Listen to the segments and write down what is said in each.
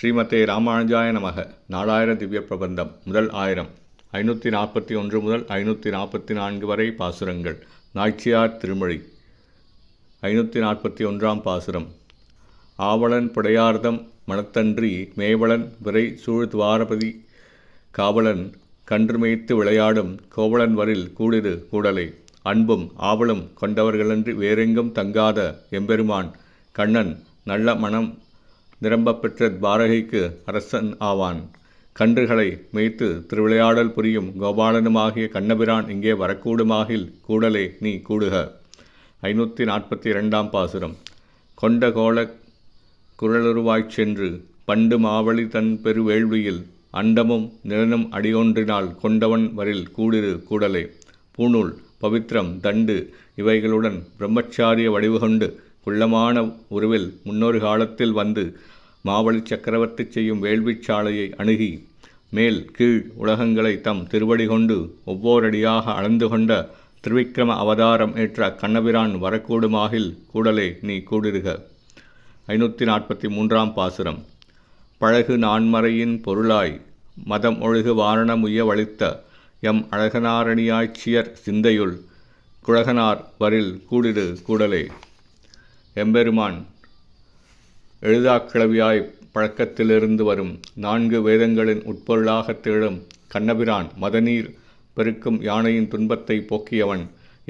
ஸ்ரீமதே ராமானுஜாய நமக. நாலாயிர திவ்ய பிரபந்தம். முதல் 1000 541 முதல் 544 வரை பாசுரங்கள். நாச்சியார் திருமொழி. 541 பாசுரம். ஆவலன் புடையார்தம் மனத்தன்றி மேவலன் விரை சூழ்துவாரபதி காவலன் கன்று மேய்த்து விளையாடும் கோவலன் வரில் கூடிது கூடலே. அன்பும் ஆவலும் கொண்டவர்களன்றி வேறெங்கும் தங்காத எம்பெருமான் கண்ணன் நல்ல மனம் நிரம்ப பெற்ற துவாரகைக்கு அரசன் ஆவான். கன்றுகளை மேய்த்து திருவிளையாடல் புரியும் கோபாலனுமாகிய கண்ணபிரான் இங்கே வரக்கூடுமாகில் கூடலே நீ கூடுக. 542 பாசுரம். கொண்ட கோல குரலுருவாய்ச் சென்று பண்டு மாவழி தன் பெருவேள்வியில் அண்டமும் நிலனும் அடியொன்றினால் கொண்டவன் வரில் கூடிரு கூடலே. பூணூல் பவித்திரம் தண்டு இவைகளுடன் பிரம்மச்சாரிய வடிவு கொண்டு குள்ளமான உருவில் முன்னொரு காலத்தில் வந்து மாவழி சக்கரவர்த்தி செய்யும் வேள்விச் சாலையை அணுகி மேல் கீழ் உலகங்களை தம் திருவடி கொண்டு ஒவ்வோரடியாக அளந்து கொண்ட திருவிக்கிரம அவதாரம் ஏற்ற கண்ணபிரான் வரக்கூடுமாகில் கூடலே நீ கூடிருக. 543 பாசுரம். பழகு நான்மறையின் பொருளாய் மதம் ஒழுகு வாரணமுய்ய வளித்த எம் அழகனாரணியாய்ச்சியர் சிந்தையுள் குழகனார் வரில் கூடிடு கூடலே. எம்பெருமான் எழுதாக்கிழவியாய் பழக்கத்திலிருந்து வரும் 4 வேதங்களின் உட்பொருளாக திகழும் கண்ணபிரான் மதநீர் பெருக்கும் யானையின் துன்பத்தை போக்கியவன்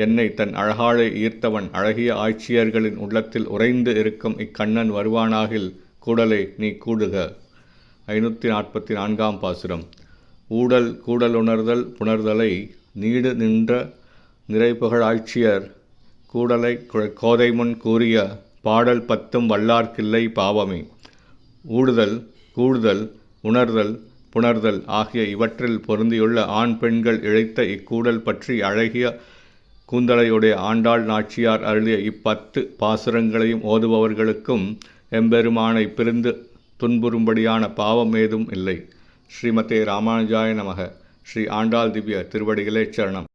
என்னை தன் அழகாழை ஈர்த்தவன் அழகிய ஆட்சியர்களின் உள்ளத்தில் உறைந்து இருக்கும் இக்கண்ணன் வருவானாகில் கூடலே நீ கூடுக. 544 பாசுரம். ஊடல் கூடலுணர்தல் புணர்தலை நீடு நின்ற நிறைபுகழ் ஆட்சியர் கூடலை கோதைமுன் கூறிய பாடல் 10 வல்லார்க்கில்லை பாவமே. ஊடுதல் கூடுதல் உணர்தல் புணர்தல் ஆகிய இவற்றில் பொருந்தியுள்ள ஆண் பெண்கள் இழைத்த இக்கூடல் பற்றி அழகிய கூந்தலையுடைய ஆண்டாள் நாச்சியார் அருளிய 10 பாசுரங்களையும் ஓதுபவர்களுக்கும் எம்பெருமானை பிரிந்து துன்புறும்படியான பாவம் ஏதும் இல்லை. ஸ்ரீமதே ராமானுஜாய நமக. ஸ்ரீ ஆண்டாள் திவ்ய திருவடிகளே சரணம்.